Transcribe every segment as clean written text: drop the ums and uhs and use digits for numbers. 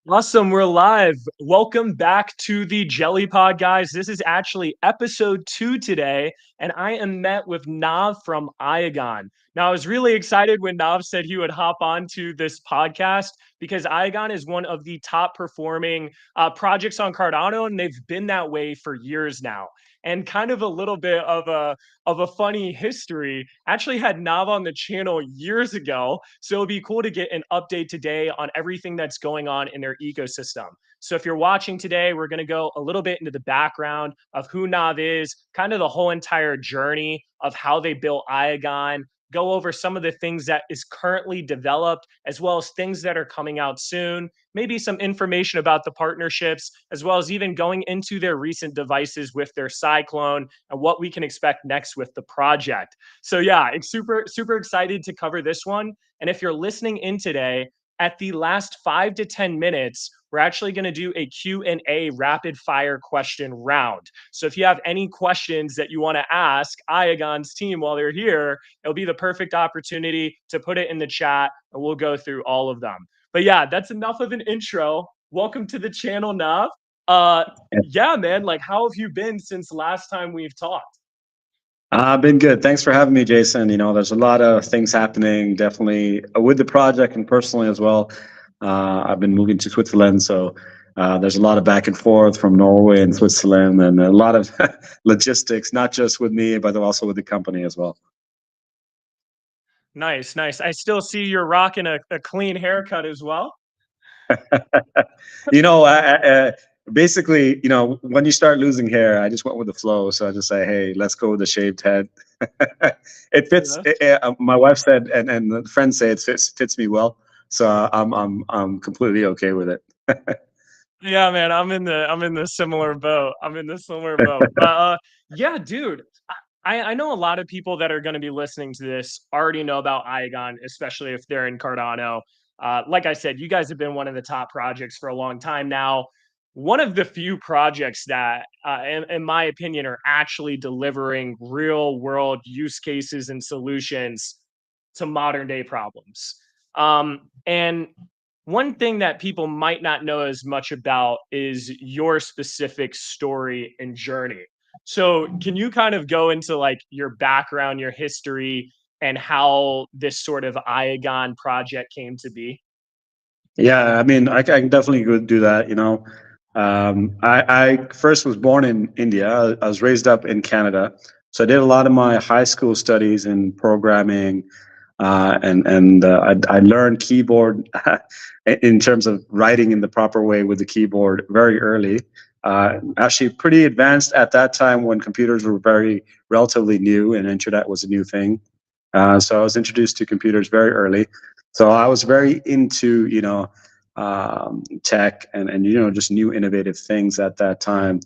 Awesome, we're live. Welcome back to the JellyPod, guys. This is actually episode 2 today, and I am met with Nav from Iagon. Now, I was really excited when Nav said he would hop on to this podcast because Iagon is one of the top performing projects on Cardano, and they've been that way for years now. And kind of a little bit of a funny history. Actually had Nav on the channel years ago, so it'll be cool to get an update today on everything that's going on in their ecosystem. So if you're watching today, we're going to go a little bit into the background of who Nav is, kind of the whole entire journey of how they built Iagon, go over some of the things that is currently developed, as well as things that are coming out soon, maybe some information about the partnerships, as well as even going into their recent devices with their Cyclone and what we can expect next with the project. So yeah, I'm super excited to cover this one. And if you're listening in today, at the last 5 to 10 minutes, we're actually going to do a Q&A rapid fire question round. So if you have any questions that you want to ask Iagon's team while they're here, it'll be the perfect opportunity to put it in the chat and we'll go through all of them. But yeah, that's enough of an intro. Welcome to the channel, Nav. Uh, yeah, man, like how have you been since last time we've talked? I've been good. Thanks for having me, Jason. There's a lot of things happening, definitely with the project and personally as well. I've been moving to Switzerland, so there's a lot of back and forth from Norway and Switzerland, and a lot of logistics, not just with me, but also with the company as well. Nice, nice. I still see you're rocking a clean haircut as well. you know, I, Basically, when you start losing hair, I just went with the flow. So I just say, hey, let's go with the shaved head. It fits. My wife said, and the friends say it fits me well. So I'm completely okay with it. Yeah, man, I'm in the similar boat. I'm in the similar boat. But yeah, dude, I know a lot of people that are going to be listening to this already know about Iagon, especially if they're in Cardano. Like I said, you guys have been one of the top projects for a long time now. One of the few projects that, in my opinion, are actually delivering real world use cases and solutions to modern day problems. And one thing that people might not know as much about is your specific story and journey. So, can you kind of go into like your background, your history, and how this sort of Iagon project came to be? Yeah, I mean, I can definitely go do that. I first was born in India. I was raised up in Canada, so I did a lot of my high school studies in programming, I learned keyboard in terms of writing in the proper way with the keyboard very early. Actually, pretty advanced at that time when computers were very relatively new and internet was a new thing. So I was introduced to computers very early. So I was very into tech and just new innovative things at that time.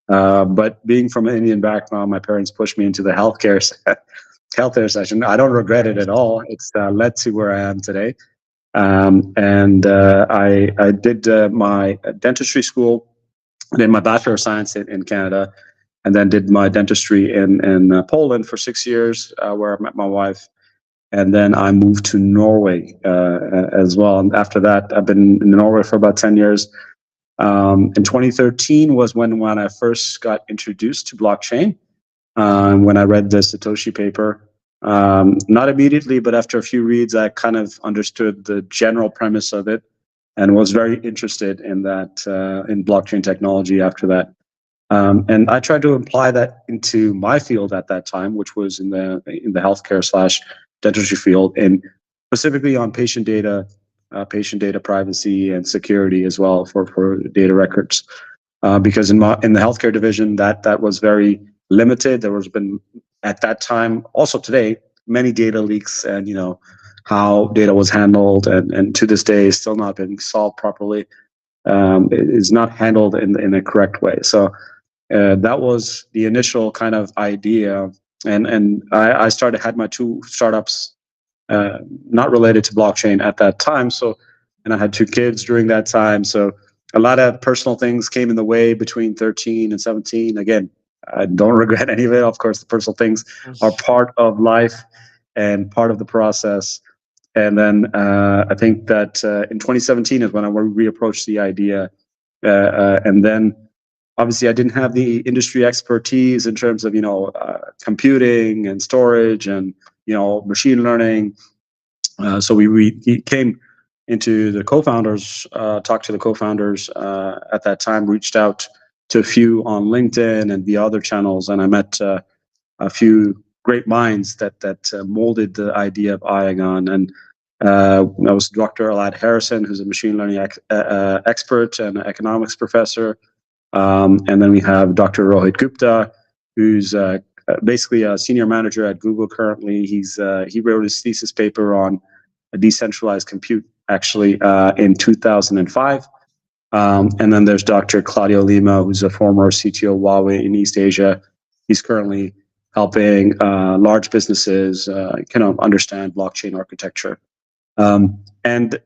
But being from an Indian background, my parents pushed me into the healthcare session. I don't regret it at all. It's led to where I am today. I did my dentistry school, did my Bachelor of Science in Canada, and then did my dentistry in Poland for 6 years, where I met my wife. And then I moved to Norway as well. And after that, I've been in Norway for about 10 years. In 2013 was when I first got introduced to blockchain. When I read the Satoshi paper, not immediately, but after a few reads, I kind of understood the general premise of it and was very interested in that, in blockchain technology after that. And I tried to apply that into my field at that time, which was in the healthcare slash dentistry field, and specifically on patient data privacy and security as well for data records. Because in the healthcare division, that was very limited. There was been at that time, also today, many data leaks, and how data was handled, and to this day, is still not been solved properly. It is not handled in a correct way. So that was the initial kind of idea, and I had my 2 startups, not related to blockchain at that time. So, and I had 2 kids during that time. So a lot of personal things came in the way between 13 and 17. Again, I don't regret any of it. Of course, the personal things are part of life and part of the process. And then I think that in 2017 is when I reapproached the idea. And then obviously I didn't have the industry expertise in terms of, computing and storage and, machine learning. So we came into the co-founders, talked to the co-founders at that time, reached out to a few on LinkedIn and the other channels, and I met a few great minds that molded the idea of Iagon. And that was Dr. Alad Harrison, who's a machine learning expert and an economics professor. And then we have Dr. Rohit Gupta, who's basically a senior manager at Google currently. He wrote his thesis paper on a decentralized compute actually in 2005. And then there's Dr. Claudio Lima, who's a former CTO of Huawei in East Asia. He's currently helping large businesses kind of understand blockchain architecture. And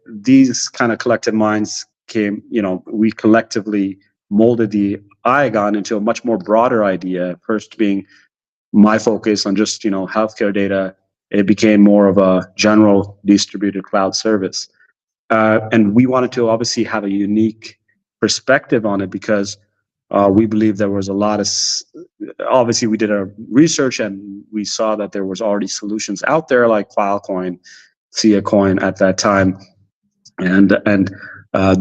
these kind of collective minds came, we collectively molded the Iagon into a much more broader idea, first being my focus on just, healthcare data. It became more of a general distributed cloud service. And we wanted to obviously have a unique perspective on it because we believe there was a lot of, obviously we did our research and we saw that there was already solutions out there like Filecoin, Siacoin at that time. And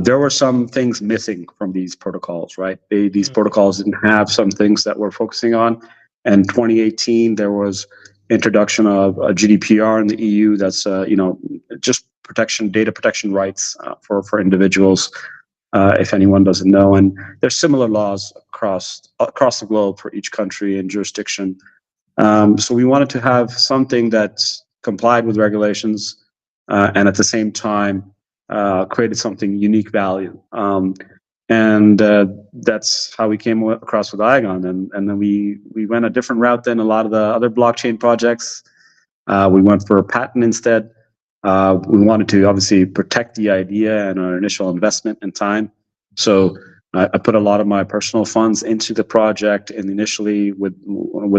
there were some things missing from these protocols, right? These protocols didn't have some things that we're focusing on. And 2018, there was introduction of a GDPR in the EU that's, just data protection rights for individuals, if anyone doesn't know. And there's similar laws across the globe for each country and jurisdiction. So we wanted to have something that complied with regulations and at the same time created something unique value. And that's how we came across with Iagon. And then we went a different route than a lot of the other blockchain projects. We went for a patent instead. We wanted to obviously protect the idea and our initial investment and time. So I put a lot of my personal funds into the project, and initially with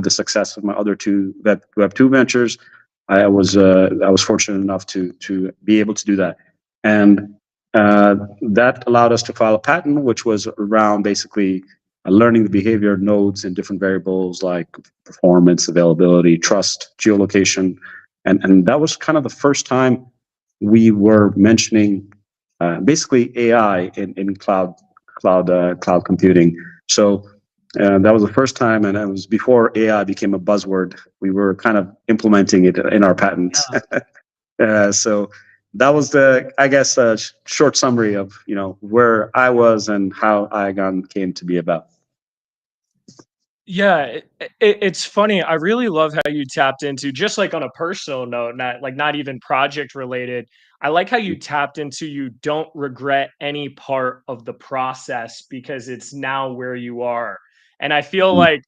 the success of my other two Web2 ventures, I was fortunate enough to be able to do that. And that allowed us to file a patent, which was around basically learning the behavior of nodes in different variables like performance, availability, trust, geolocation. And that was kind of the first time we were mentioning basically AI in cloud computing. So that was the first time, and it was before AI became a buzzword. We were kind of implementing it in our patents. So that was the short summary of where I was and how Iagon came to be about. Yeah, it's funny. I really love how you tapped into, just like on a personal note, not even project related. I like how you tapped into, you don't regret any part of the process because it's now where you are. And I feel like,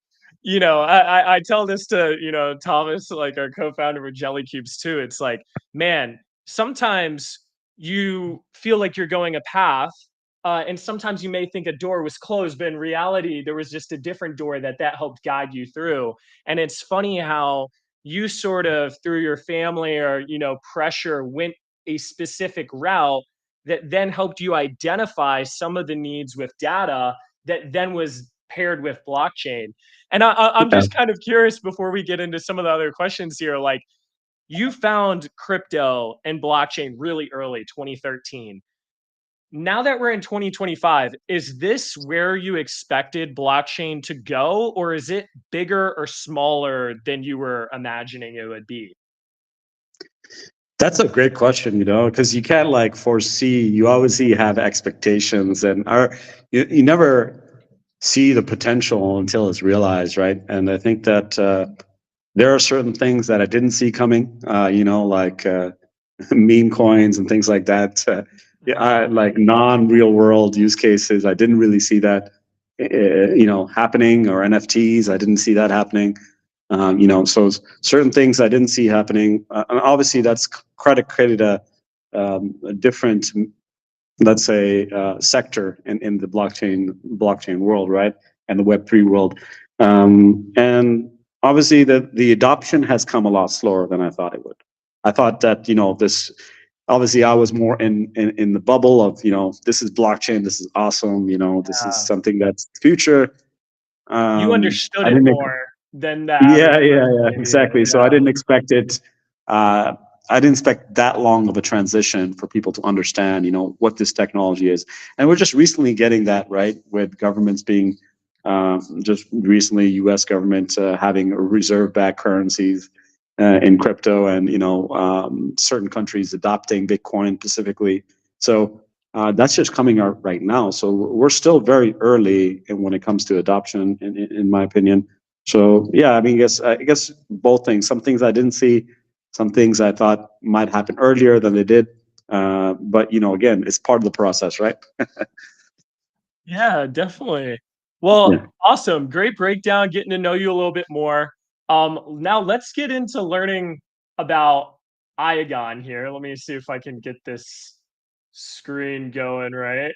I tell this to, Thomas, like our co-founder with Jelly Cubes too. It's like, man, sometimes you feel like you're going a path, and sometimes you may think a door was closed, but in reality, there was just a different door that helped guide you through. And it's funny how you sort of, through your family or pressure, went a specific route that then helped you identify some of the needs with data that then was paired with blockchain. And I'm Yeah. just kind of curious before we get into some of the other questions here. Like, you found crypto and blockchain really early, 2013. Now that we're in 2025, is this where you expected blockchain to go, or is it bigger or smaller than you were imagining it would be? That's a great question, because you can't foresee. You obviously have expectations, and you never see the potential until it's realized, right? And I think that there are certain things that I didn't see coming, like meme coins and things like that. Like non-real world use cases, I didn't really see that, happening, or NFTs, I didn't see that happening. So certain things I didn't see happening, and obviously that's created a different, let's say, sector in the blockchain world, right, and the Web3 world, and obviously the adoption has come a lot slower than I thought it would. I thought that, this, obviously I was more in the bubble of, this is blockchain, this is awesome, this is something that's future. You understood I it didn't. more than the Yeah, average yeah, person yeah, maybe. exactly. So I didn't expect it. Uh, I didn't expect that long of a transition for people to understand, what this technology is. And we're just recently getting that right with governments being, just recently, U.S. government having reserve-backed currencies in crypto, and certain countries adopting Bitcoin specifically. So that's just coming out right now. So we're still very early when it comes to adoption, in my opinion. So yeah, I mean, I guess both things. Some things I didn't see, some things I thought might happen earlier than they did. But again, it's part of the process, right? Yeah, definitely. Well, Yeah. awesome. Great breakdown, getting to know you a little bit more. Now let's get into learning about Iagon here. Let me see if I can get this screen going right.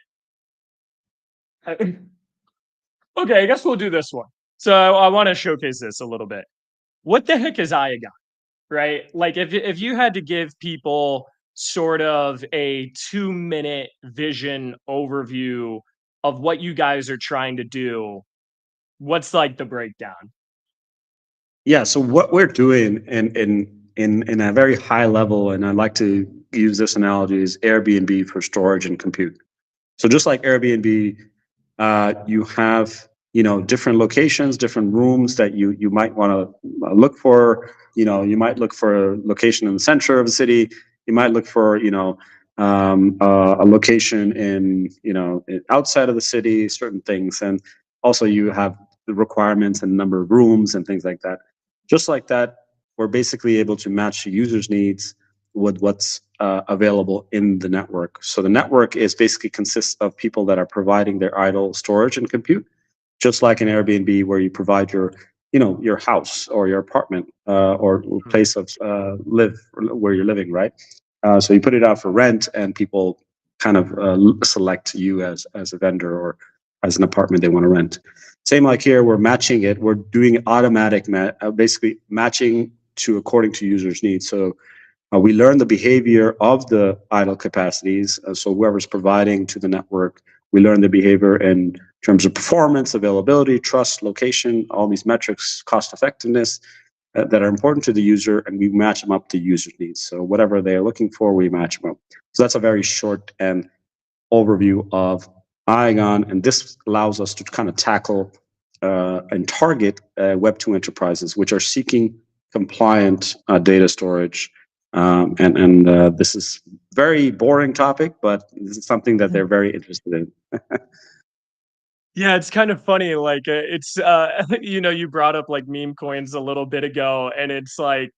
Okay, I guess we'll do this one. So I want to showcase this a little bit. What the heck is Iagon? Right? Like if you had to give people sort of a 2-minute vision overview of what you guys are trying to do, what's like the breakdown? Yeah. So what we're doing in a very high level, and I like to use this analogy, is Airbnb for storage and compute. So just like Airbnb, you have different locations, different rooms that you might want to look for. You might look for a location in the center of the city. You might look for a location outside of the city, certain things, and also you have the requirements and number of rooms and things like that. Just like that, we're basically able to match the user's needs with what's available in the network. So the network is basically consists of people that are providing their idle storage and compute, just like an Airbnb where you provide your house or your apartment or Mhm. place of live where you're living, right? So you put it out for rent, and people kind of select you as a vendor or as an apartment they want to rent. Same like here, we're matching it. We're doing automatic, basically matching to according to users' needs. So we learn the behavior of the idle capacities. So whoever's providing to the network, we learn the behavior in terms of performance, availability, trust, location, all these metrics, cost effectiveness that are important to the user, and we match them up to user needs. So whatever they're looking for, we match them up. So that's a very short and overview of Iagon, and this allows us to kind of tackle and target Web2 enterprises, which are seeking compliant data storage. And this is very boring topic, but this is something that they're very interested in. Yeah, it's kind of funny. Like it's you brought up like meme coins a little bit ago, and it's like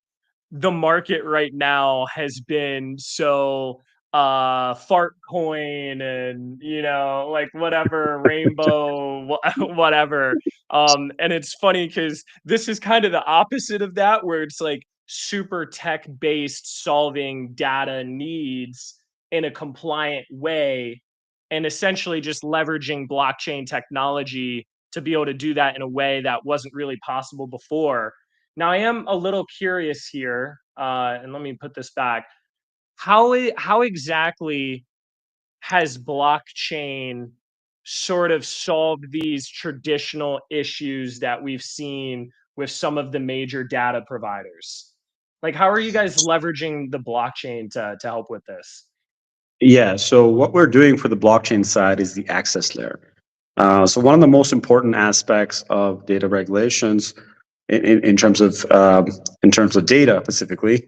the market right now has been so fart coin and like whatever rainbow whatever, and it's funny because this is kind of the opposite of that, where it's like super tech based, solving data needs in a compliant way, and essentially just leveraging blockchain technology to be able to do that in a way that wasn't really possible before. Now, I am a little curious here, and let me put this back. How exactly has blockchain sort of solved these traditional issues that we've seen with some of the major data providers? Like, how are you guys leveraging the blockchain to help with this? Yeah, so what we're doing for the blockchain side is the access layer. So one of the most important aspects of data regulations in terms of data specifically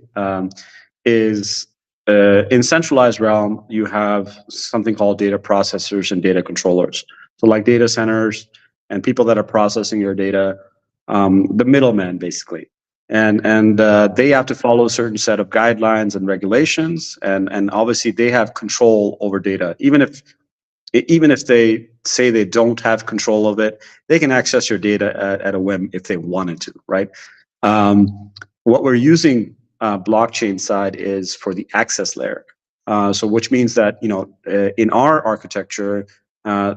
is in centralized realm you have something called data processors and data controllers. So like data centers and people that are processing your data, the middleman basically, and they have to follow a certain set of guidelines and regulations, and obviously they have control over data. Even if they say they don't have control of it, they can access your data at a whim if they wanted to, right? What we're using blockchain side is for the access layer. So which means that, in our architecture, uh,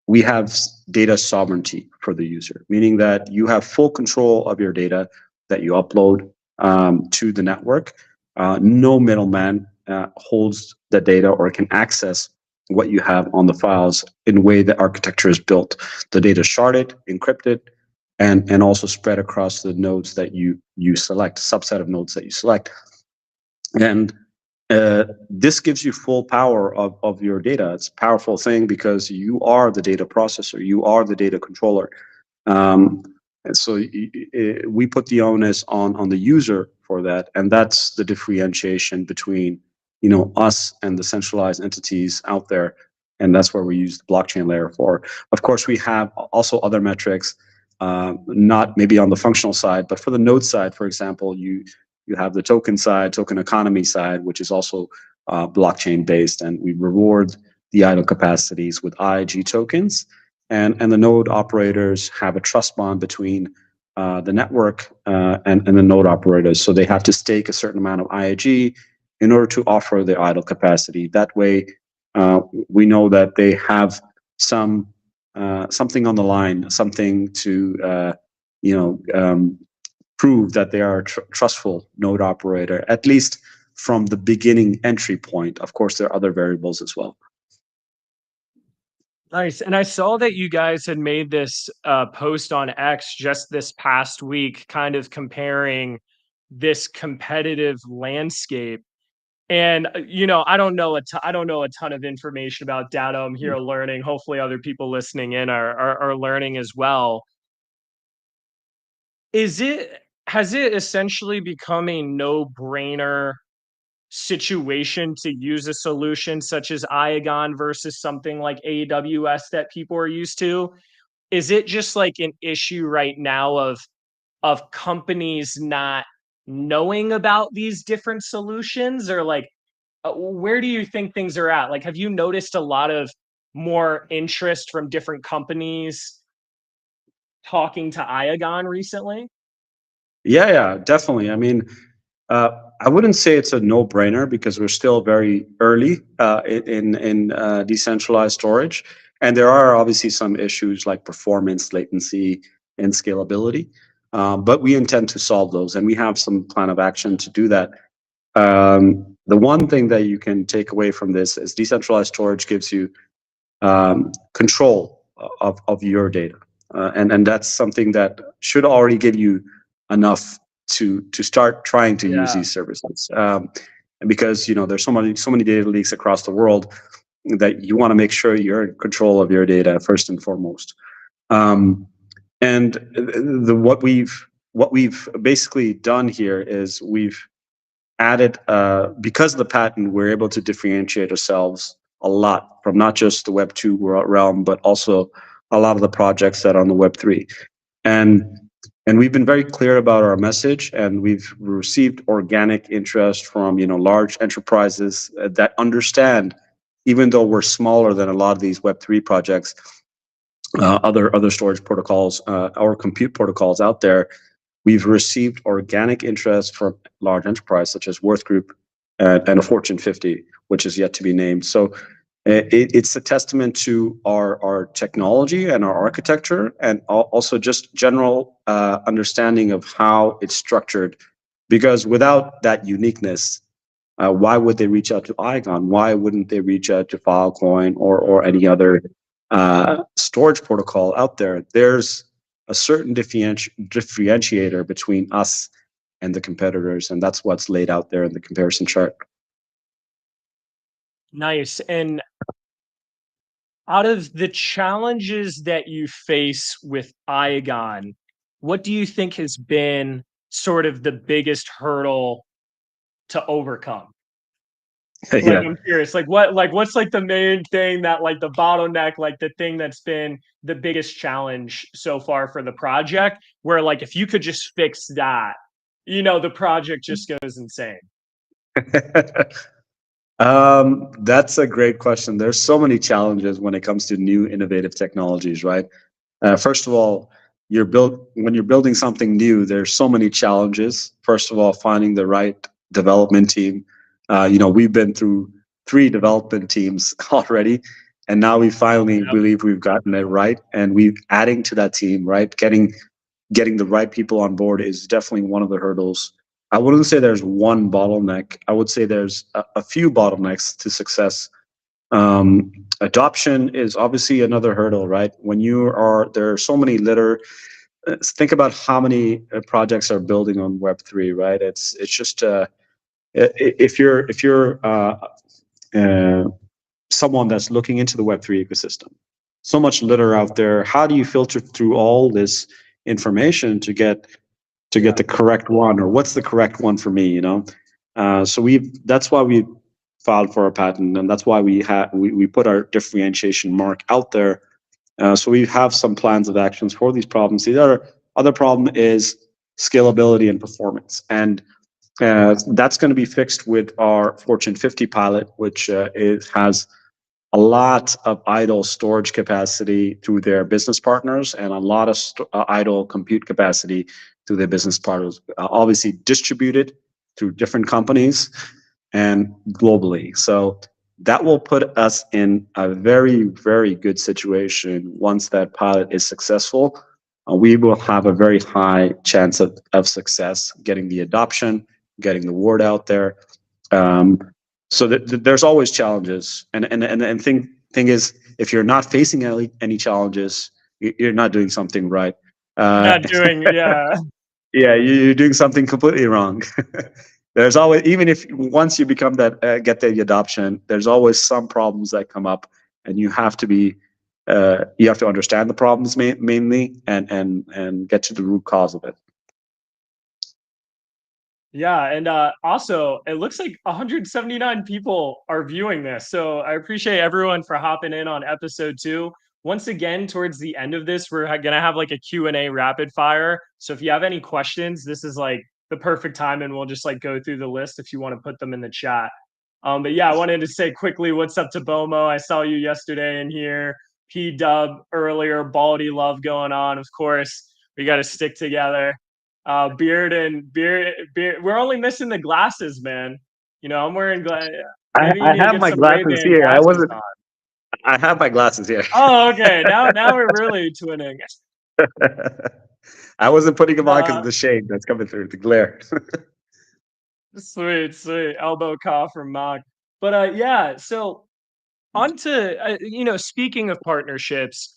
we have data sovereignty for the user, meaning that you have full control of your data that you upload to the network. No middleman holds the data or can access what you have on the files in a way that architecture is built. The data is sharded, encrypted, and also spread across the nodes that you select, subset of nodes that you select. And this gives you full power of your data. It's a powerful thing because you are the data processor, you are the data controller. And so we put the onus on the user for that, and that's the differentiation between us and the centralized entities out there, and that's where we use the blockchain layer for. Of course, we have also other metrics, not maybe on the functional side, but for the node side, for example, you have the token side, token economy side, which is also blockchain based, and we reward the idle capacities with IIG tokens. And the node operators have a trust bond between the network and the node operators. So they have to stake a certain amount of IIG in order to offer the idle capacity. That way, we know that they have something on the line, something to prove that they are a trustful node operator, at least from the beginning entry point. Of course, there are other variables as well. Nice. And I saw that you guys had made this post on X just this past week, kind of comparing this competitive landscape. And I don't know a ton of information about data. I'm here learning. Hopefully, other people listening in are learning as well. Has it essentially become a no-brainer situation to use a solution such as Iagon versus something like AWS that people are used to? Is it just like an issue right now of companies not knowing about these different solutions, or like where do you think things are at? Like, have you noticed a lot of more interest from different companies talking to Iagon recently? Yeah, definitely. I mean, I wouldn't say it's a no-brainer because we're still very early in decentralized storage, and there are obviously some issues like performance, latency, and scalability. But we intend to solve those, and we have some plan of action to do that. The one thing that you can take away from this is decentralized storage gives you control of your data, and that's something that should already give you enough to start trying to use Yeah. these services. Because there's so many data leaks across the world that you want to make sure you're in control of your data first and foremost. And what we've basically done here is we've added, because of the patent, we're able to differentiate ourselves a lot from not just the Web 2 realm, but also a lot of the projects that are on the Web 3. And we've been very clear about our message, and we've received organic interest from large enterprises that understand, even though we're smaller than a lot of these Web3 projects, other storage protocols or compute protocols out there. We've received organic interest from large enterprise such as Worth Group and a Fortune 50, which is yet to be named. So it's a testament to our technology and our architecture, and also just general understanding of how it's structured. Because without that uniqueness, why would they reach out to Iagon? Why wouldn't they reach out to Filecoin or any other storage protocol out there? There's a certain differentiator between us and the competitors, and that's what's laid out there in the comparison chart. Nice. And out of the challenges that you face with Iagon, what do you think has been sort of the biggest hurdle to overcome? Like, Yeah. I'm curious, what's like the main thing that like the bottleneck, like the thing that's been the biggest challenge so far for the project, where like if you could just fix that, the project just goes insane. That's a great question. There's so many challenges when it comes to new innovative technologies, right? First of all, when you're building something new, there's so many challenges. First of all, finding the right development team. We've been through 3 development teams already, and now we finally believe we've gotten it right, and we're adding to that team, right? Getting the right people on board is definitely one of the hurdles. I wouldn't say there's one bottleneck. I would say there's a few bottlenecks to success. Um, Adoption is obviously another hurdle, right? When there are so many think about how many projects are building on Web3, right? It's just if you're uh, someone that's looking into the Web3 ecosystem, so much litter out there. How do you filter through all this information to get Yeah. the correct one, or what's the correct one for me? So that's why we filed for a patent, and that's why we put our differentiation mark out there. So we have some plans of actions for these problems. The other problem is scalability and performance, and that's going to be fixed with our Fortune 50 pilot, which has a lot of idle storage capacity through their business partners and a lot of idle compute capacity through their business partners, obviously distributed through different companies and globally. So that will put us in a very, very good situation. Once that pilot is successful, we will have a very high chance of success, getting the adoption, getting the word out there. Um, so there's always challenges, and thing is, if you're not facing any challenges, you're not doing something right. Uh, Not doing, yeah. yeah, you're doing something completely wrong. There's always, even if once you become that get the adoption, there's always some problems that come up, and you have to understand the problems mainly, and get to the root cause of it. Yeah, and also it looks like 179 people are viewing this. So I appreciate everyone for hopping in on episode 2. Once again, towards the end of this, we're going to have like a Q&A rapid fire. So if you have any questions, this is like the perfect time and we'll just like go through the list if you want to put them in the chat. But yeah, I wanted to say quickly what's up to Bomo. I saw you yesterday in here. P Dub earlier, Baldy Love going on. Of course, we got to stick together. Beard. We're only missing the glasses, man. I'm wearing maybe you I need to have get my some Ray glasses Ban here. glasses on. I have my glasses here. Oh, okay. Now we're really twinning. I wasn't putting them on because of Uh, the shade that's coming through, the glare. sweet elbow cough from Mog. But yeah. So on to speaking of partnerships.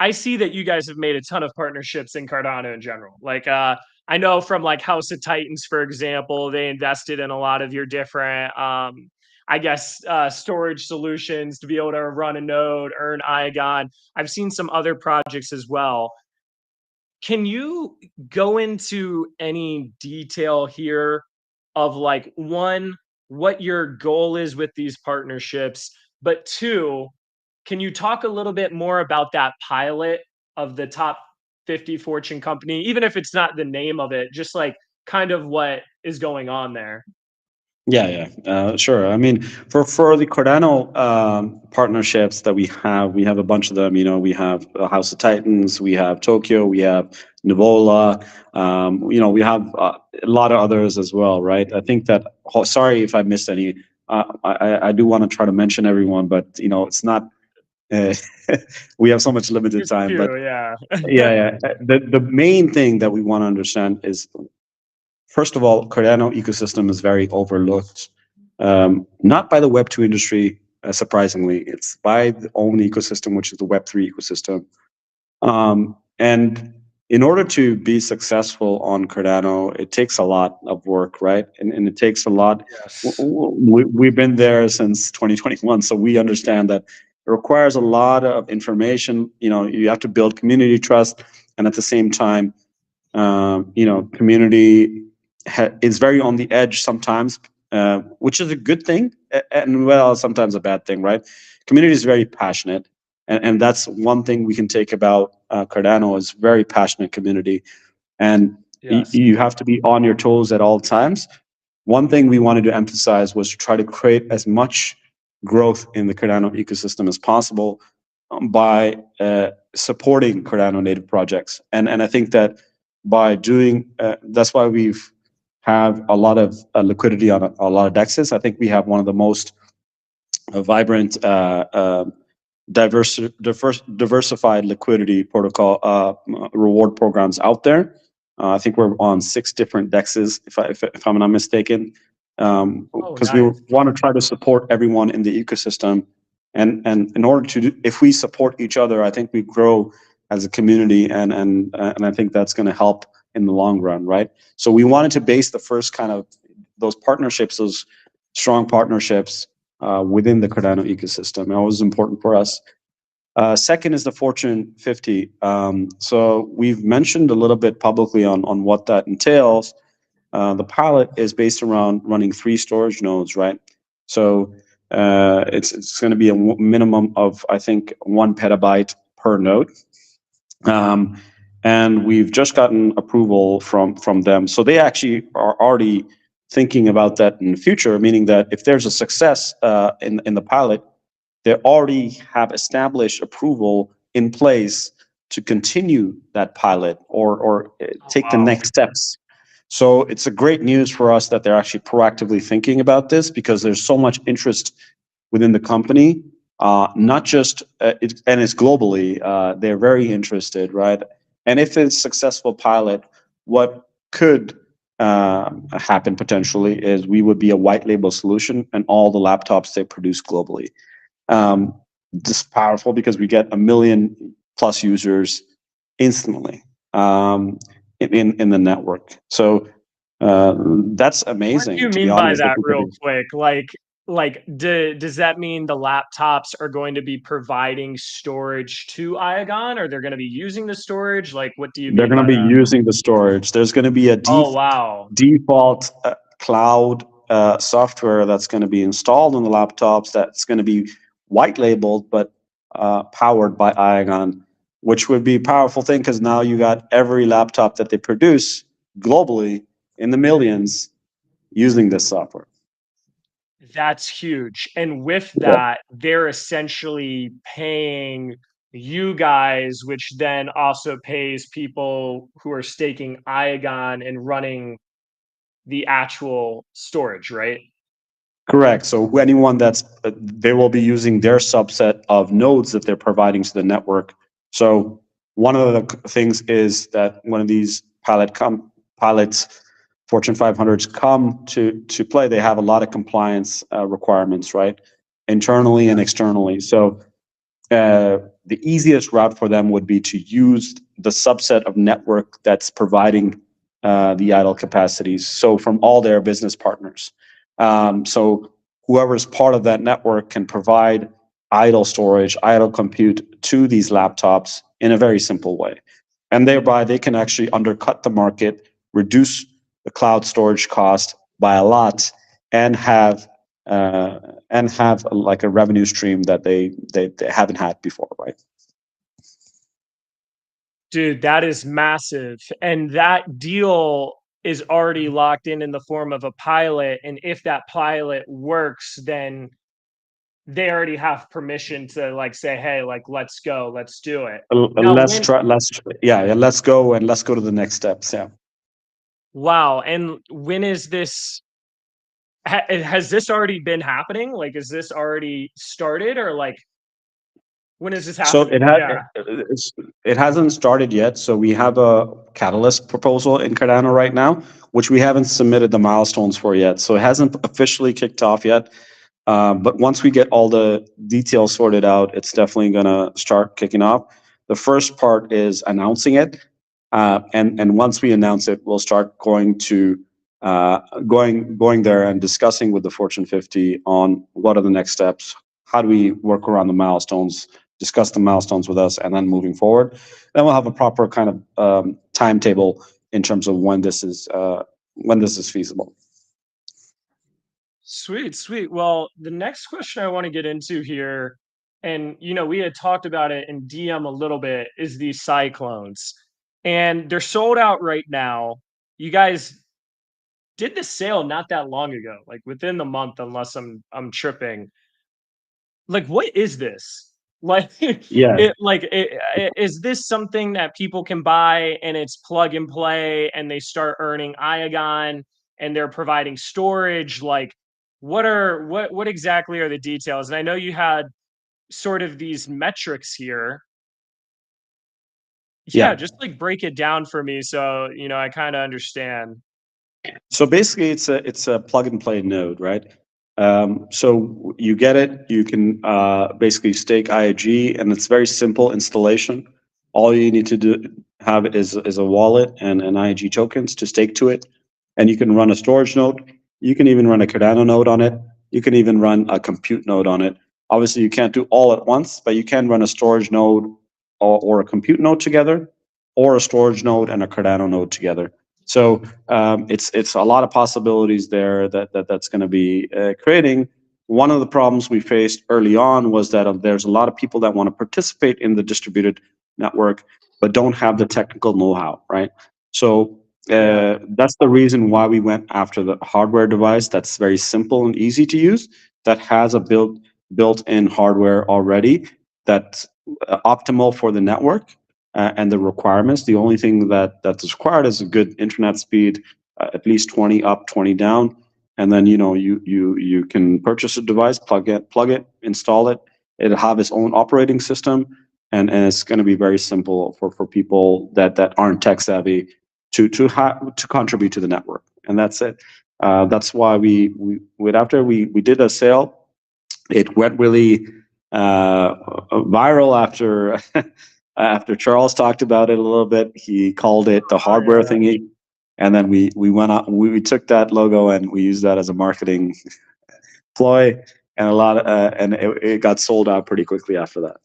I see that you guys have made a ton of partnerships in Cardano in general. Like, I know from like House of Titans, for example, they invested in a lot of your different, I guess, storage solutions to be able to run a node, earn Iagon. I've seen some other projects as well. Can you go into any detail here of like one, what your goal is with these partnerships, but two, can you talk a little bit more about that pilot of the top 50 Fortune company, even if it's not the name of it, just like kind of what is going on there? Yeah, sure. I mean, for the Cardano partnerships that we have a bunch of them. We have House of Titans, we have Tokyo, we have Nivola. We have a lot of others as well, right? I think that. Sorry if I missed any. I do want to try to mention everyone, but it's not. Uh, we have so much limited There's a time, but few, yeah. yeah. The main thing that we want to understand is, first of all, Cardano ecosystem is very overlooked, not by the Web2 industry, surprisingly. It's by the own ecosystem, which is the Web3 ecosystem. And in order to be successful on Cardano, it takes a lot of work, right? And it takes a lot. Yes. We've been there since 2021, so we understand that it requires a lot of information. You have to build community trust, and at the same time, community is very on the edge sometimes, which is a good thing, and well, sometimes a bad thing, right? Community is very passionate, and that's one thing we can take about Cardano is very passionate community, and Yes. you have to be on your toes at all times. One thing we wanted to emphasize was to try to create as much growth in the Cardano ecosystem as possible, by supporting Cardano native projects, and I think that by doing that's why we've have a lot of liquidity on a lot of dexes. I think we have one of the most vibrant, diversified liquidity protocol reward programs out there. I think we're on 6 different dexes, if I'm not mistaken, Oh, because we nice. want to try to support everyone in the ecosystem, and in order to do, if we support each other, I think we grow as a community, and I think that's going to help in the long run, right? So we wanted to base the first kind of those partnerships, those strong partnerships within the Cardano ecosystem. It was important for us. Second is the Fortune 50. So we've mentioned a little bit publicly on what that entails. The pilot is based around running 3 storage nodes, right? So it's going to be a minimum of, I think, 1 petabyte per node. And we've just gotten approval from them. So they actually are already thinking about that in the future, meaning that if there's a success in the pilot, they already have established approval in place to continue that pilot or Oh, take the wow. next steps. So it's a great news for us that they're actually proactively thinking about this, because there's so much interest within the company, not just and it's globally. They're very interested, right? And if it's a successful pilot, what could happen potentially is we would be a white label solution and all the laptops they produce globally. um, just powerful because we get 1 million+ users instantly, in the network. So that's What do amazing, you to be mean by honest. That that we could real do. quick? Does that mean the laptops are going to be providing storage to Iagon, or they're going to be using the storage? Like, what do you They're mean going to by be that? using the storage. There's going to be a Oh, wow. default cloud software that's going to be installed on the laptops, that's going to be white labeled but powered by Iagon, which would be a powerful thing, because now you got every laptop that they produce globally in the millions using this software. That's huge. And with Yeah. that, they're essentially paying you guys, which then also pays people who are staking Iagon and running the actual storage, right? Correct. So anyone that's they will be using their subset of nodes that they're providing to the network. So one of the things is that when of these pilots, Fortune 500s come to play, they have a lot of compliance requirements, right? Internally and externally. So the easiest route for them would be to use the subset of network that's providing the idle capacities. So from all their business partners. So whoever's part of that network can provide idle storage, idle compute to these laptops in a very simple way. And thereby they can actually undercut the market, reduce the cloud storage cost by a lot, and have uh, like a revenue stream that they haven't had before, right? Dude, that is massive. And that deal is already locked in the form of a pilot. And if that pilot works, then they already have permission to like say, hey, like, let's go, let's do it. Now, Let's try. Yeah. Let's go, and let's go to the next steps. Yeah. wow. And when is this? Has this already been happening? Like, is this already started, or like, when is this So happening? Yeah. it hasn't started yet. So we have a catalyst proposal in Cardano right now, which we haven't submitted the milestones for yet. So it hasn't officially kicked off yet. But once we get all the details sorted out, it's definitely going to start kicking off. The first part is announcing it, and once we announce it, we'll start going there and discussing with the Fortune 50 on what are the next steps. How do we work around the milestones? Discuss the milestones with us, and then moving forward, then we'll have a proper kind of timetable in terms of when this is feasible. Sweet, sweet. Well, the next question I want to get into here, and we had talked about it in DM a little bit, is these cyclones. And they're sold out right now. You guys did the sale not that long ago, like within the month, unless I'm tripping. Like, what is this? Like, Yeah. is this something that people can buy and it's plug and play and they start earning Iagon and they're providing storage? Like, what exactly are the details? And I know you had sort of these metrics here. Yeah, Yeah. just like break it down for me so, I kind of understand. So basically, it's a plug and play node, right? So you get it. You can basically stake IAG, and it's very simple installation. All you need to do have is a wallet and an IAG tokens to stake to it, and you can run a storage node. You can even run a Cardano node on it. You can even run a compute node on it. Obviously, you can't do all at once, but you can run a storage node or a compute node together, or a storage node and a Cardano node together. So it's a lot of possibilities there that's going to be creating. One of the problems we faced early on was that there's a lot of people that want to participate in the distributed network but don't have the technical know-how, right? So Yeah. that's the reason why we went after the hardware device that's very simple and easy to use, that has a built-in hardware already, that's optimal for the network and the requirements. The only thing that's required is a good internet speed, at least 20 up, 20 down, and then you can purchase a device, plug it, install it. It'll have its own operating system, and it's going to be very simple for people that aren't tech savvy to contribute to the network, and that's it. That's why after we did a sale, it went really viral after after Charles talked about it a little bit. He called it the Oh, hardware yeah. thingy, and then we went out. We took that logo and we used that as a marketing ploy, and it got sold out pretty quickly after that.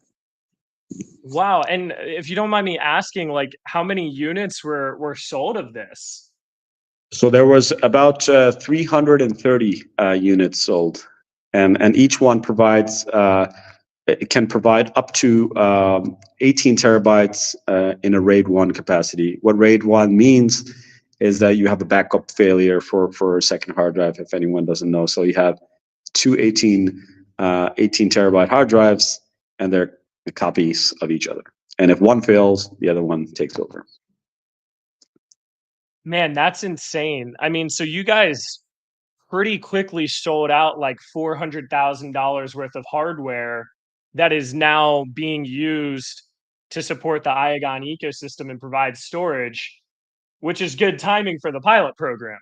Wow. And if you don't mind me asking, like, how many units were sold of this? So there was about 330 units sold, and each one provides it can provide up to 18 terabytes in a RAID 1 capacity. What RAID 1 means is that you have a backup failure for a second hard drive, if anyone doesn't know. So you have two 18 terabyte hard drives, and they're copies of each other. And if one fails, the other one takes over. Man, that's insane. I mean, so you guys pretty quickly sold out like $400,000 worth of hardware that is now being used to support the Iagon ecosystem and provide storage, which is good timing for the pilot program.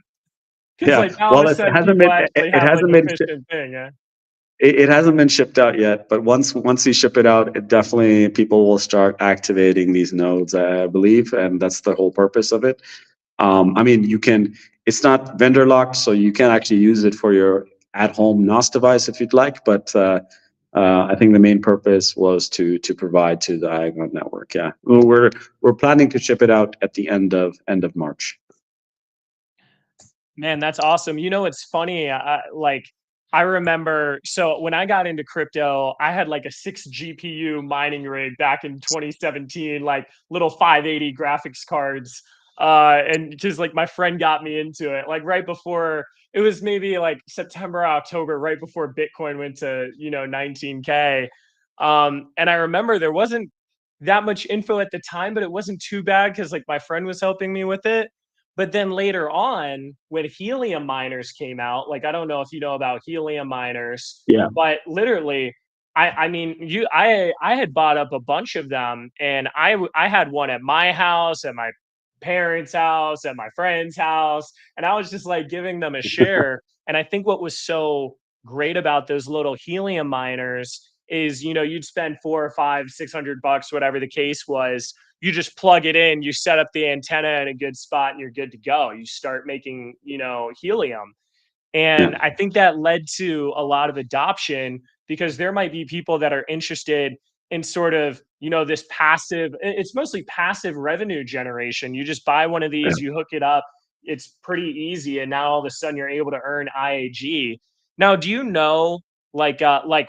Because Yeah, like now all of well, a it sudden hasn't people been actually it have like hasn't been efficient thing. Yeah. it hasn't been shipped out yet, but once you ship it out, it definitely people will start activating these nodes, I believe, and that's the whole purpose of it. I mean, it's not vendor locked, so you can actually use it for your at-home NOS device if you'd like. But I think the main purpose was to provide to the Iagon network. Yeah, we're planning to ship it out at the end of March. Man, that's awesome. It's funny. I remember, so when I got into crypto, I had like a 6 GPU mining rig back in 2017, like little 580 graphics cards. And because like my friend got me into it, like right before it was maybe like September, October, right before Bitcoin went to, 19K. And I remember there wasn't that much info at the time, but it wasn't too bad because like my friend was helping me with it. But then later on, when helium miners came out, like I don't know if you know about helium miners, Yeah, but literally, I mean, I had bought up a bunch of them, and I had one at my house, at my parents' house, at my friend's house, and I was just like giving them a share. And I think what was so great about those little helium miners is, you'd spend 4 or 5, $600, whatever the case was, you just plug it in, you set up the antenna in a good spot, and you're good to go. You start making, helium. yeah, And I think that led to a lot of adoption because there might be people that are interested in sort of, this passive, it's mostly passive revenue generation. You just buy one of yeah. these, you hook it up, it's pretty easy. And now all of a sudden you're able to earn IAG. Now, do you know like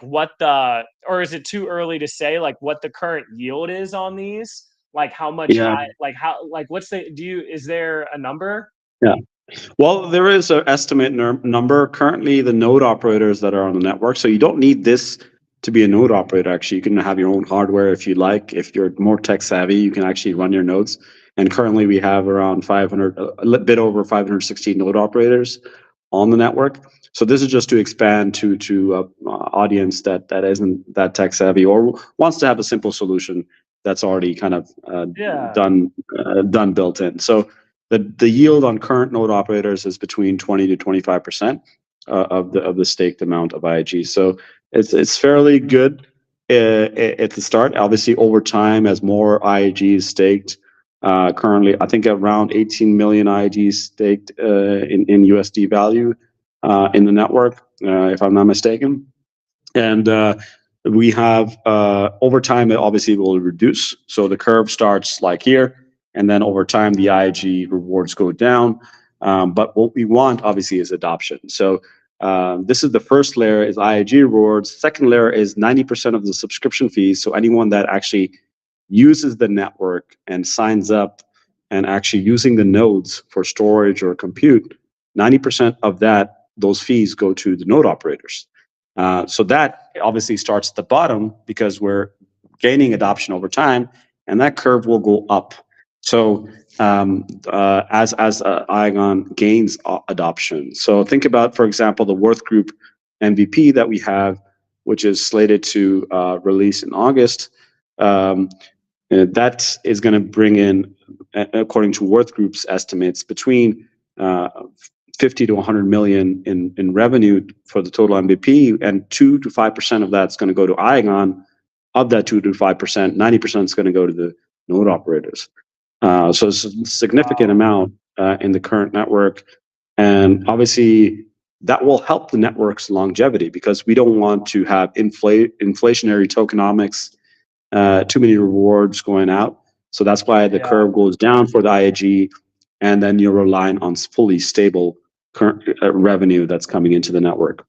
what the, or is it too early to say like what the current yield is on these? Like how much Yeah, what's the, is there a number? yeah. Well, there is an estimate number. Currently, the node operators that are on the network, so you don't need this to be a node operator. Actually, you can have your own hardware if you like. If you're more tech savvy, you can actually run your nodes. And currently, we have around 500, a bit over 516 node operators on the network. So this is just to expand to audience that isn't that tech savvy or wants to have a simple solution. that's already kind of Yeah. done built in. So the yield on current node operators is between 20 to 25% of the staked amount of IAG. So it's fairly good at the start. Obviously, over time, as more IAG is staked, currently I think around 18 million IAG staked in USD value in the network, if I'm not mistaken. And we have over time, it obviously will reduce. So the curve starts like here, and then over time, the IAG rewards go down. But what we want, obviously, is adoption. So this is the first layer is IAG rewards. Second layer is 90% of the subscription fees. So anyone that actually uses the network and signs up and actually using the nodes for storage or compute, 90% of those fees go to the node operators. So that obviously starts at the bottom because we're gaining adoption over time, and that curve will go up. So as Iagon gains adoption, so think about, for example, the Worth Group MVP that we have, which is slated to release in August. That is going to bring in, according to Worth Group's estimates, between 50 to 100 million in revenue for the total MVP, and 2 to 5% of that's going to go to Iagon. Of that 2 to 5%, 90% is going to go to the node operators. So it's a significant amount in the current network. And obviously, that will help the network's longevity because we don't want to have inflationary tokenomics, too many rewards going out. So that's why the curve goes down for the IAG, and then you're relying on fully stable current revenue that's coming into the network.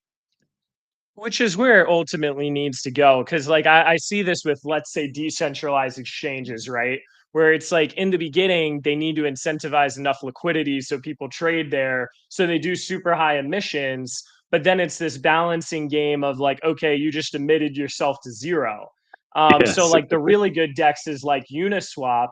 Which is where it ultimately needs to go. Cause like I see this with, let's say, decentralized exchanges, right? Where it's like in the beginning, they need to incentivize enough liquidity so people trade there. So they do super high emissions. But then it's this balancing game of like, okay, you just emitted yourself to zero. So Yes, like the really good dexes like Uniswap,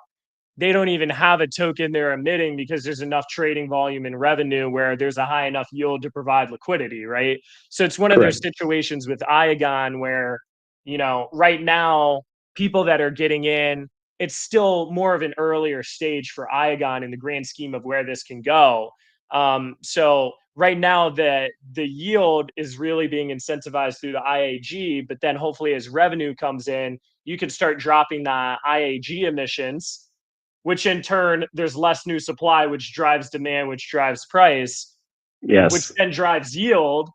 they don't even have a token they're emitting because there's enough trading volume and revenue where there's a high enough yield to provide liquidity, right? So it's one of those correct. situations with Iagon where, right now, people that are getting in, it's still more of an earlier stage for Iagon in the grand scheme of where this can go. So right now, the yield is really being incentivized through the IAG, but then hopefully as revenue comes in, you can start dropping the IAG emissions, which in turn there's less new supply, which drives demand, which drives price, which Yes. then drives yield,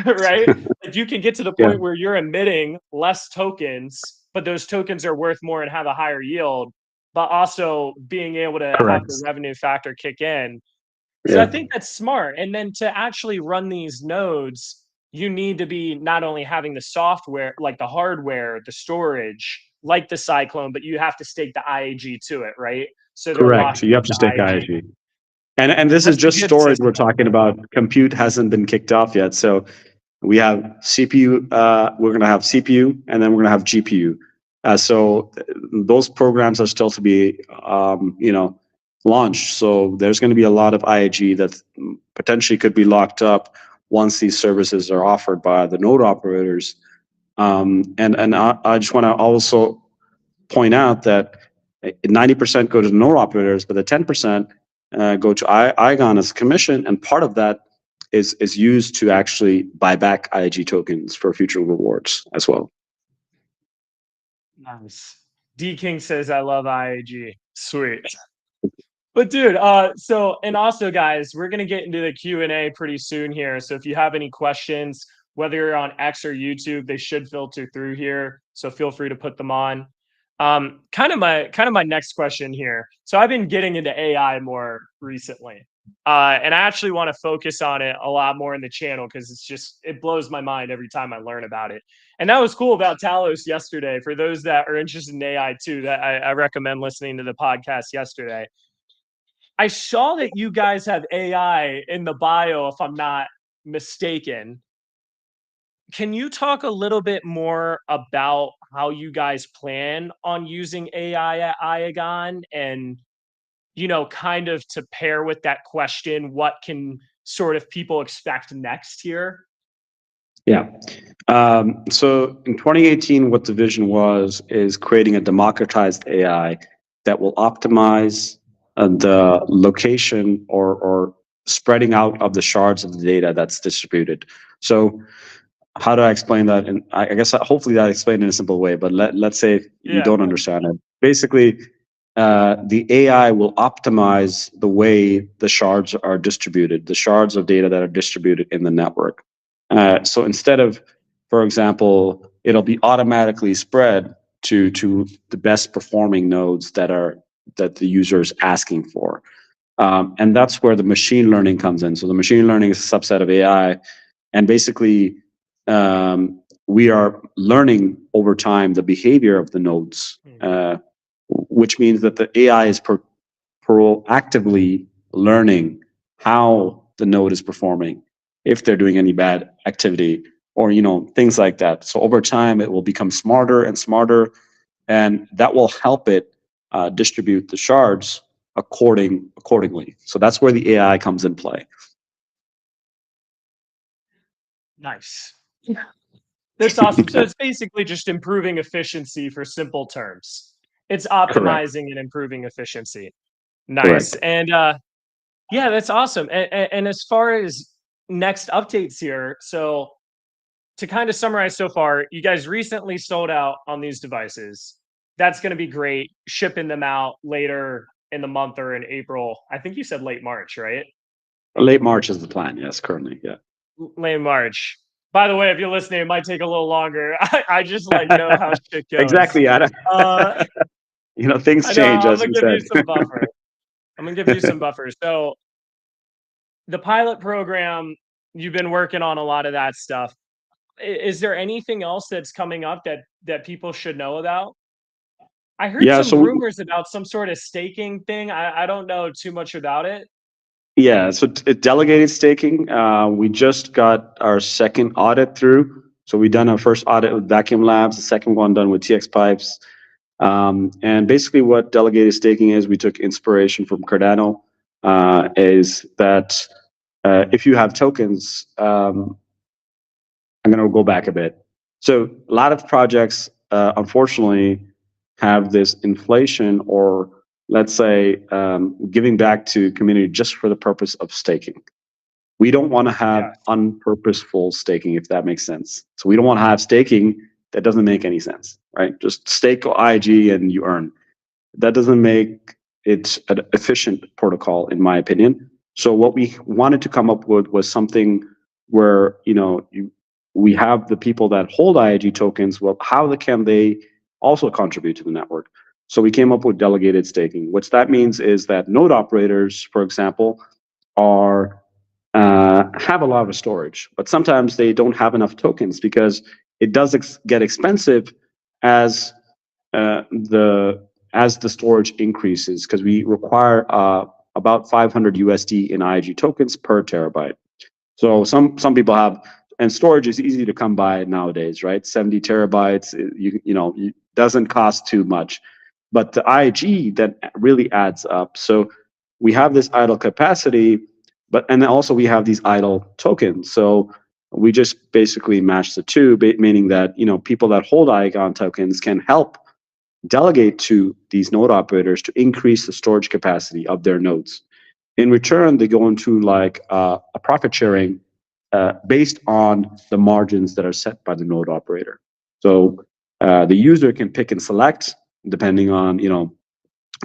right? Like you can get to the Yeah. point where you're emitting less tokens, but those tokens are worth more and have a higher yield, but also being able to have Correct. the revenue factor kick in. So I Yeah. think that's smart. And then to actually run these nodes, you need to be not only having the software, like the hardware, the storage, like the Cyclone, but you have to stake the IAG to it, right? So they're Correct. So locking you up have to the stake IAG. IAG. And this is That's a just good storage we're system. talking about. Compute hasn't been kicked off yet. So we have CPU, we're going to have CPU, and then we're going to have GPU. Those programs are still to be, launched. So there's going to be a lot of IAG that potentially could be locked up once these services are offered by the node operators. And I just want to also point out that 90% go to the node operators, but the 10% go to Iagon as a commission, and part of that is used to actually buy back IAG tokens for future rewards as well. Nice. D King says I love IAG. Sweet. But dude, so and also guys, we're gonna get into the Q&A pretty soon here. So if you have any questions, whether you're on X or YouTube, they should filter through here. So feel free to put them on. Kind of my next question here. So I've been getting into AI more recently. And I actually want to focus on it a lot more in the channel because it blows my mind every time I learn about it. And that was cool about Talos yesterday. For those that are interested in AI too, that I recommend listening to the podcast yesterday. I saw that you guys have AI in the bio, if I'm not mistaken. Can you talk a little bit more about how you guys plan on using AI at Iagon and, kind of to pair with that question, what can sort of people expect next here? Yeah. So in 2018, what the vision was is creating a democratized AI that will optimize the location or spreading out of the shards of the data that's distributed. So how do I explain that? And I guess hopefully that explained in a simple way, but let's say you Yeah. don't understand it. Basically, the AI will optimize the way the shards are distributed, the shards of data that are distributed in the network. So instead of, for example, it'll be automatically spread to the best performing nodes that the user is asking for. And that's where the machine learning comes in. So the machine learning is a subset of AI, and basically we are learning over time the behavior of the nodes, which means that the AI is proactively learning how the node is performing, if they're doing any bad activity, or things like that. So over time, it will become smarter and smarter, and that will help it distribute the shards accordingly. So that's where the AI comes in play. Nice. That's awesome. So it's basically just improving efficiency for simple terms. It's Correct. optimizing and improving efficiency. Nice. Correct. And yeah, that's awesome. And as far as next updates here, so to kind of summarize so far, you guys recently sold out on these devices. That's going to be great. Shipping them out later in the month or in April. I think you said late March, right? Late March is the plan. Yes, currently. Yeah. Late March. By the way, if you're listening, it might take a little longer. I just like know how shit goes. Exactly. Yeah. Uh, Things I know. change, I'm as gonna you give you said. some buffer. I'm gonna give you some buffer. So the pilot program, you've been working on a lot of that stuff. Is there anything else that's coming up that people should know about? I heard Yeah. some So rumors about some sort of staking thing. I don't know too much about it. yeah. So delegated staking. We just got our second audit through. So we done our first audit with Vacuum Labs, the second one done with TX Pipes. And basically, what delegated staking is, we took inspiration from Cardano. Is that if you have tokens, I'm going to go back a bit. So a lot of projects, unfortunately, have this inflation, or let's say giving back to community just for the purpose of staking. We don't want to have Yeah. unpurposeful staking, if that makes sense. So we don't want to have staking that doesn't make any sense, right? Just stake IG and you earn. That doesn't make it an efficient protocol, in my opinion. So what we wanted to come up with was something where we have the people that hold IIG tokens. Well, how can they also contribute to the network? So we came up with delegated staking. What that means is that node operators, for example, are have a lot of storage, but sometimes they don't have enough tokens because it does get expensive as the storage increases, because we require about 500 USD in IG tokens per terabyte. So some people have, and storage is easy to come by nowadays, right? 70 terabytes, it doesn't cost too much, but the IG that really adds up. So we have this idle capacity, and also we have these idle tokens. So we just basically match the two, meaning that people that hold Iagon tokens can help delegate to these node operators to increase the storage capacity of their nodes. In return, they go into like a profit sharing based on the margins that are set by the node operator. So the user can pick and select depending on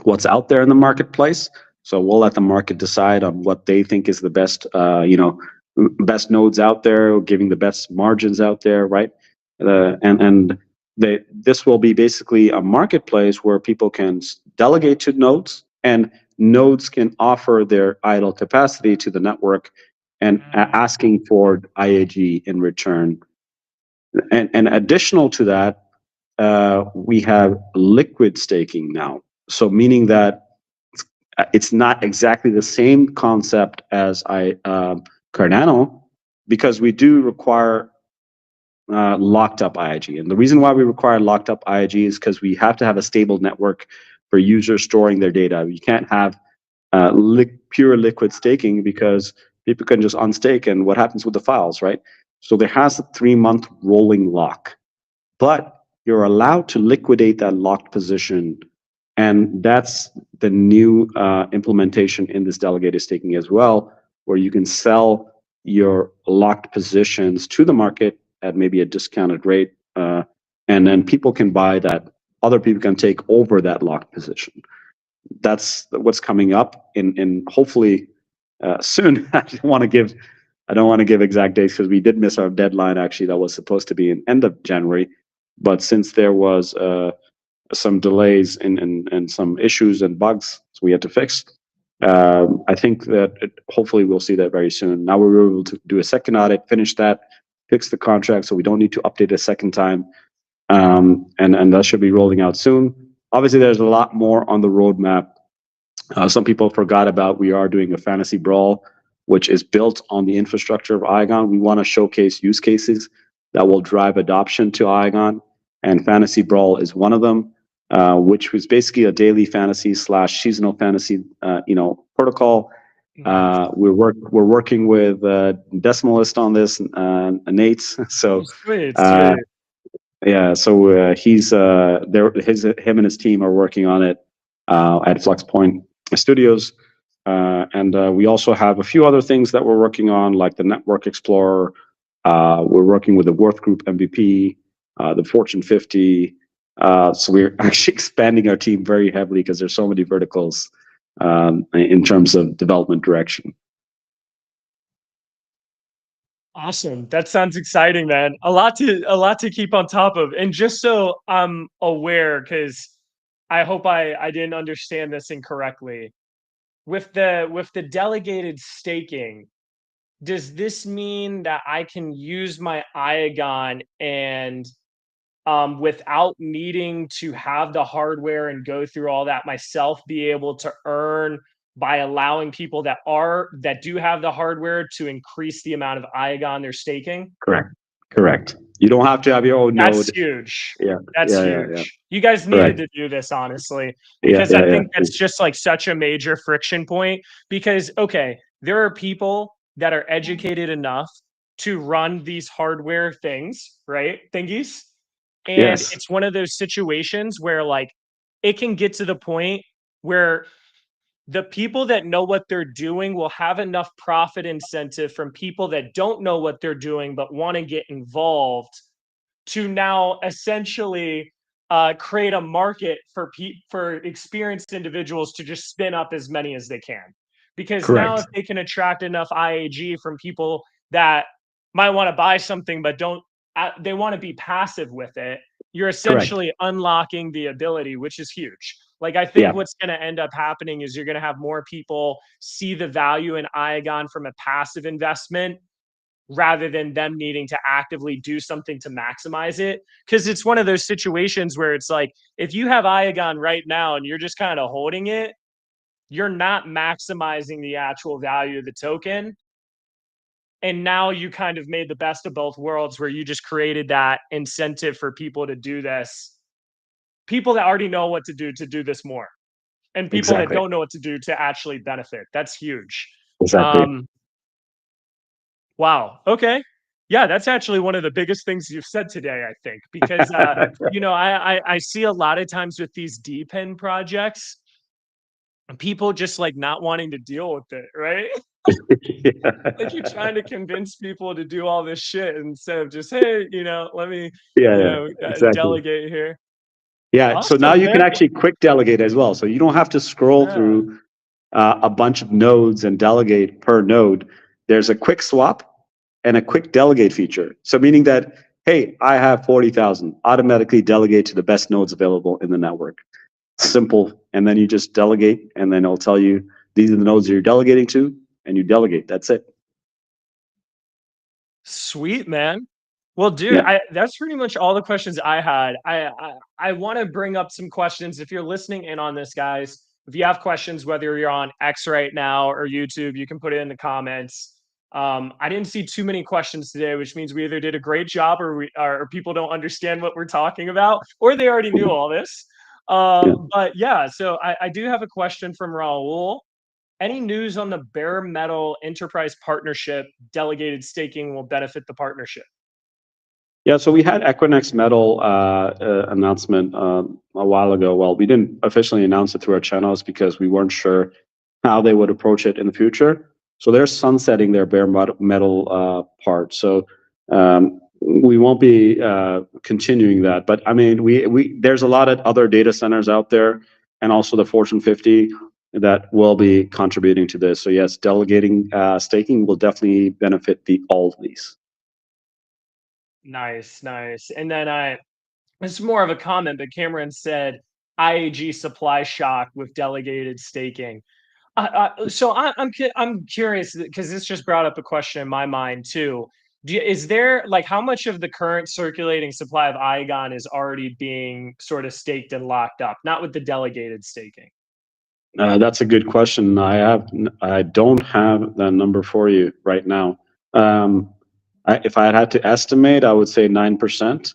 what's out there in the marketplace. So we'll let the market decide on what they think is the best best nodes out there, giving the best margins out there, right? And this will be basically a marketplace where people can delegate to nodes, and nodes can offer their idle capacity to the network and asking for IAG in return. And additional to that, we have liquid staking now. So meaning that it's not exactly the same concept as Cardano, because we do require locked up IIG. And the reason why we require locked up IIG is because we have to have a stable network for users storing their data. You can't have pure liquid staking, because people can just unstake, and what happens with the files, right? So there has a 3-month rolling lock, but you're allowed to liquidate that locked position. And that's the new implementation in this delegated staking as well, where you can sell your locked positions to the market at maybe a discounted rate. And then people can buy that. Other people can take over that locked position. That's what's coming up in hopefully soon. I don't want to give exact dates because we did miss our deadline. Actually, that was supposed to be in end of January, but since there was some delays and some issues and bugs so we had to fix, I think that hopefully we'll see that very soon. Now we're able to do a second audit, finish that, fix the contract, so we don't need to update a second time, and that should be rolling out soon. Obviously, there's a lot more on the roadmap. Some people forgot about we are doing a fantasy brawl, which is built on the infrastructure of Iagon. We want to showcase use cases that will drive adoption to Iagon, and fantasy brawl is one of them, which was basically a daily fantasy slash seasonal fantasy, protocol. We're working with Decimalist on this, Nate. So Sweet, uh, sweet. yeah, so he's there. Him and his team are working on it at FluxPoint Studios, and we also have a few other things that we're working on, like the Network Explorer. We're working with the Worth Group MVP, the Fortune 50. So we're actually expanding our team very heavily because there's so many verticals in terms of development direction. Awesome. That sounds exciting, man. A lot to keep on top of. And just so I'm aware, because I hope I didn't understand this incorrectly. With the delegated staking, does this mean that I can use my Iagon and without needing to have the hardware and go through all that myself, be able to earn by allowing people that do have the hardware to increase the amount of Iagon they're staking? Correct. You don't have to have your own That's node. huge. Yeah, That's yeah. huge. You guys needed Correct. to do this, honestly, Yeah, because I yeah. think that's just like such a major friction point. Because, okay, there are people that are educated enough to run these hardware things, right? Thingies. And Yes. it's one of those situations where, like, it can get to the point where the people that know what they're doing will have enough profit incentive from people that don't know what they're doing but want to get involved to now essentially create a market for experienced individuals to just spin up as many as they can. Because now, if Correct. they can attract enough IAG from people that might want to buy something but don't, they want to be passive with it, you're Correct. essentially unlocking the ability, which is huge. Like, I think Yeah. what's going to end up happening is you're going to have more people see the value in Iagon from a passive investment rather than them needing to actively do something to maximize it. Because it's one of those situations where it's like, if you have Iagon right now and you're just kind of holding it, you're not maximizing the actual value of the token. And now you kind of made the best of both worlds where you just created that incentive for people to do this. People that already know what to do this more, and people that Exactly. don't know what to do to actually benefit. That's huge. Exactly. Um, Wow. Okay. Yeah, that's actually one of the biggest things you've said today, I think, because I see a lot of times with these DPEN projects, people just like not wanting to deal with it, right? Like, you're trying to convince people to do all this shit instead of just, hey, let me, Yeah. Exactly. delegate here. Yeah. So now Awesome, you can man. actually quick delegate as well. So you don't have to scroll Yeah. through a bunch of nodes and delegate per node. There's a quick swap and a quick delegate feature. So meaning that, hey, I have 40,000, automatically delegate to the best nodes available in the network. Simple. And then you just delegate, and then it'll tell you these are the nodes you're delegating to, and you delegate. That's it. Sweet, man. Well, dude, Yeah. that's pretty much all the questions I had. I want to bring up some questions. If you're listening in on this, guys, if you have questions, whether you're on X right now or YouTube, you can put it in the comments. I didn't see too many questions today, which means we either did a great job or people don't understand what we're talking about, or they already knew all this. Yeah. But yeah, so I do have a question from Raul. Any news on the bare metal enterprise partnership delegated staking will benefit the partnership? Yeah, so we had Equinix Metal announcement a while ago. Well, we didn't officially announce it through our channels because we weren't sure how they would approach it in the future. So they're sunsetting their bare metal part. So we won't be continuing that. But I mean, we there's a lot of other data centers out there, and also the Fortune 50 that will be contributing to this. So yes, delegating staking will definitely benefit all of these. Nice, nice. And then this is more of a comment, but Cameron said IAG supply shock with delegated staking. I'm curious because this just brought up a question in my mind too. Is there like how much of the current circulating supply of Iagon is already being sort of staked and locked up, not with the delegated staking? That's a good question. I don't have the number for you right now. If I had to estimate, I would say 9%,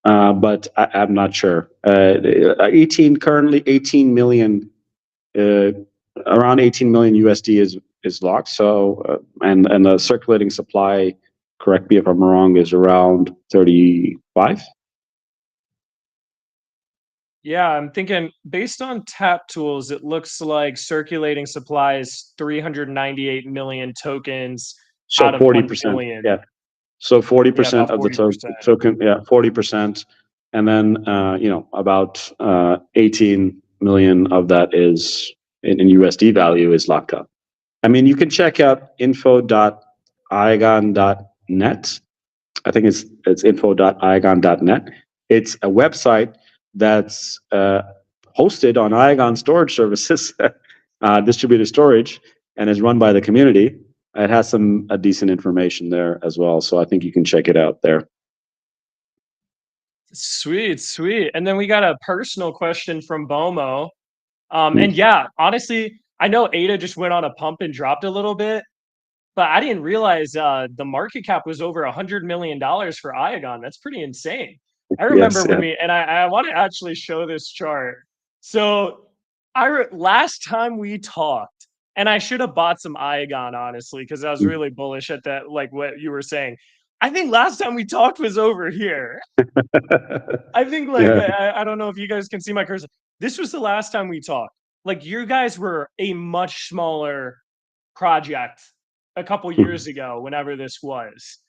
but I'm not sure. 18 million, uh, around 18 million USD is locked. So and the circulating supply, correct me if I'm wrong, is around 35. Yeah, I'm thinking based on tap tools, it looks like circulating supply is 398 million tokens So out of 1 40%. billion. Yeah. So Yeah, 40% about of the 40%. token, yeah, 40%, and then about 18 million of that is in USD value is locked up. I mean, you can check out info.iagon.net. I think it's info.iagon.net. It's a website that's hosted on Iagon storage services, distributed storage, and is run by the community. It has some decent information there as well, so I think you can check it out there. Sweet, sweet. And then we got a personal question from Bomo. Hmm. And yeah, honestly, I know ADA just went on a pump and dropped a little bit, but I didn't realize the market cap was over $100 million for Iagon. That's pretty insane. I remember Yes, when yeah. I want to actually show this chart. So last time we talked, and I should have bought some Iagon honestly because I was really bullish at that, like what you were saying. I think last time we talked was over here. I think like Yeah. I don't know if you guys can see my cursor. This was the last time we talked. Like you guys were a much smaller project a couple years ago, whenever this was.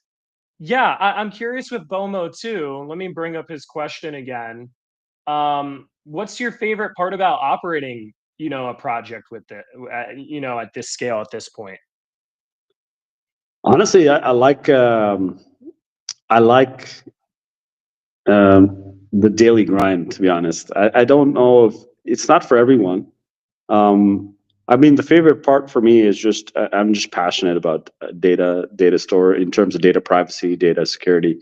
Yeah, I'm curious with Bomo too. Let me bring up his question again. What's your favorite part about operating, a project with it, at this scale at this point? Honestly, I like the daily grind. To be honest, I don't know if it's not for everyone. Um, I mean, the favorite part for me is just I'm just passionate about data store in terms of data privacy, data security.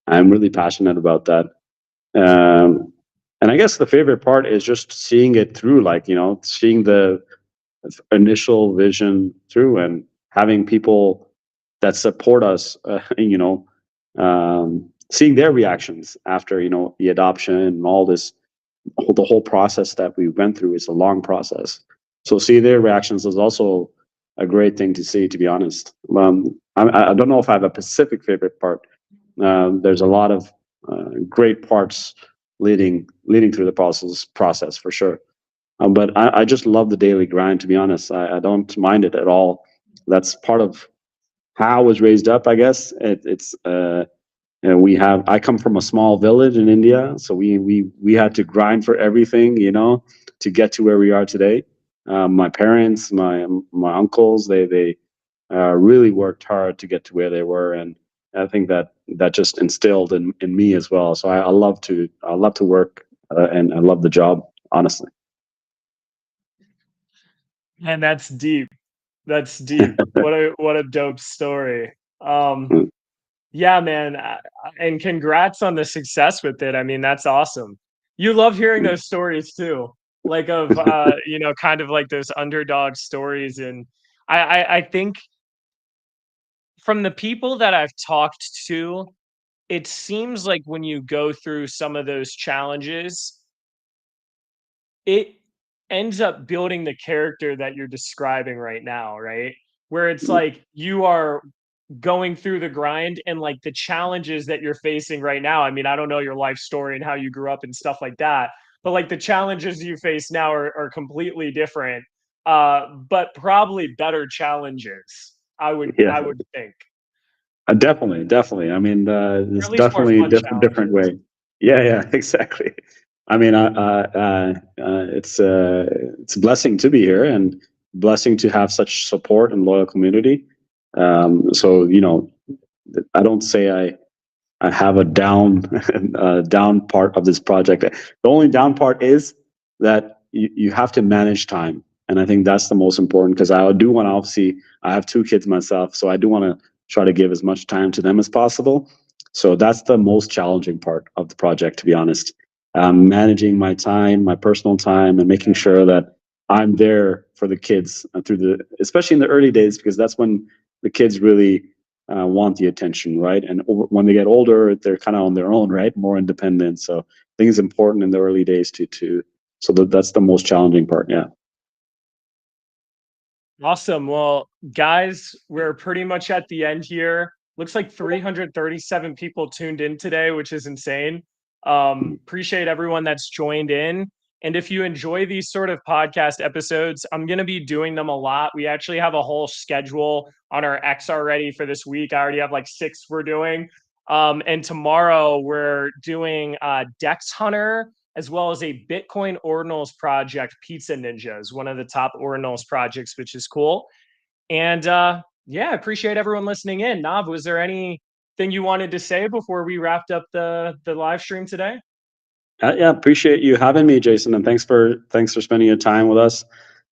I'm really passionate about that. Um, and I guess the favorite part is just seeing it through, like seeing the initial vision through and having people that support us, seeing their reactions after the adoption and all this the whole process that we went through is a long process. So see their reactions is also a great thing to see, to be honest. I don't know if I have a specific favorite part. There's a lot of great parts leading through the process for sure. But I just love the daily grind, to be honest. I don't mind it at all. That's part of how I was raised up, I guess. It's I come from a small village in India, so we had to grind for everything, to get to where we are today. My parents, my uncles, they really worked hard to get to where they were, and I think that just instilled in me as well. So I love to work, and I love the job, honestly. And that's deep. That's deep. What a dope story. Mm. Yeah, man, and congrats on the success with it. I mean, that's awesome. You love hearing those stories too, like of kind of like those underdog stories. And I think from the people that I've talked to, it seems like when you go through some of those challenges, it ends up building the character that you're describing right now, right? Where it's like you are going through the grind and like the challenges that you're facing right now. I mean, I don't know your life story and how you grew up and stuff like that, but like the challenges you face now are completely different, but probably better challenges. Yeah, I would think, definitely, definitely. I mean, or it's at least more definitely a fun different challenges. way. Yeah, yeah, exactly. I mean, it's a blessing to be here and blessing to have such support and loyal community. So I don't say I have a down down part of this project. The only down part is that you have to manage time, and I think that's the most important because I do want to obviously I have two kids myself, so I do want to try to give as much time to them as possible. So that's the most challenging part of the project, to be honest. Managing my time, my personal time, and making sure that I'm there for the kids through especially in the early days, because that's when the kids really want the attention, right? And when they get older, they're kind of on their own, right? More independent. So I think it's important in the early days to so that's the most challenging part. Yeah. Awesome. Well, guys, we're pretty much at the end here. Looks like 337 people tuned in today, which is insane. Appreciate everyone that's joined in. And if you enjoy these sort of podcast episodes, I'm going to be doing them a lot. We actually have a whole schedule on our X already for this week. I already have like 6 we're doing. And tomorrow we're doing Dex Hunter as well as a Bitcoin ordinals project. Pizza Ninja is one of the top ordinals projects, which is cool. And yeah, I appreciate everyone listening in. Nav, was there anything you wanted to say before we wrapped up the live stream today? Yeah, appreciate you having me, Jason, and thanks for spending your time with us.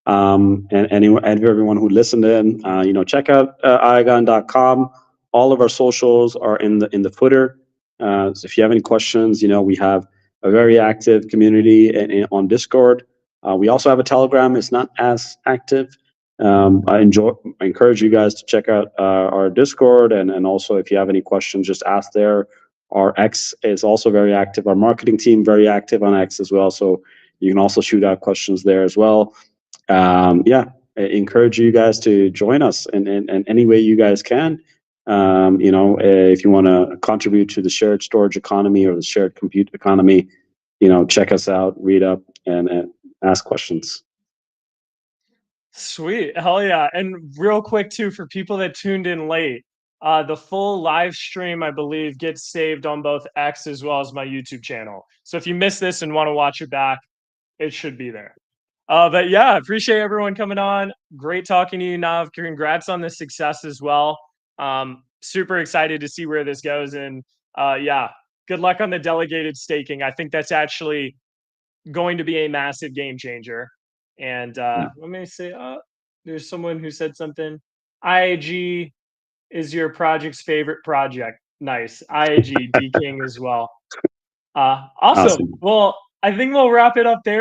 And everyone who listened in, check out iagon.com. All of our socials are in the footer. So if you have any questions, we have a very active community on Discord. We also have a Telegram. It's not as active. I encourage you guys to check out our Discord, and also if you have any questions, just ask there. Our X is also very active. Our marketing team very active on X as well. So you can also shoot out questions there as well. Yeah, I encourage you guys to join us in any way you guys can. If you want to contribute to the shared storage economy or the shared compute economy, check us out, read up, and ask questions. Sweet. Hell yeah. And real quick too, for people that tuned in late, the full live stream, I believe, gets saved on both X as well as my YouTube channel. So if you missed this and want to watch it back, it should be there. But yeah, appreciate everyone coming on. Great talking to you, Nav. Congrats on the success as well. Super excited to see where this goes. And yeah, good luck on the delegated staking. I think that's actually going to be a massive game changer. And let me say, there's someone who said something. IAG is your project's favorite project. Nice. IAG, D King as well. Awesome. Awesome. Well, I think we'll wrap it up there.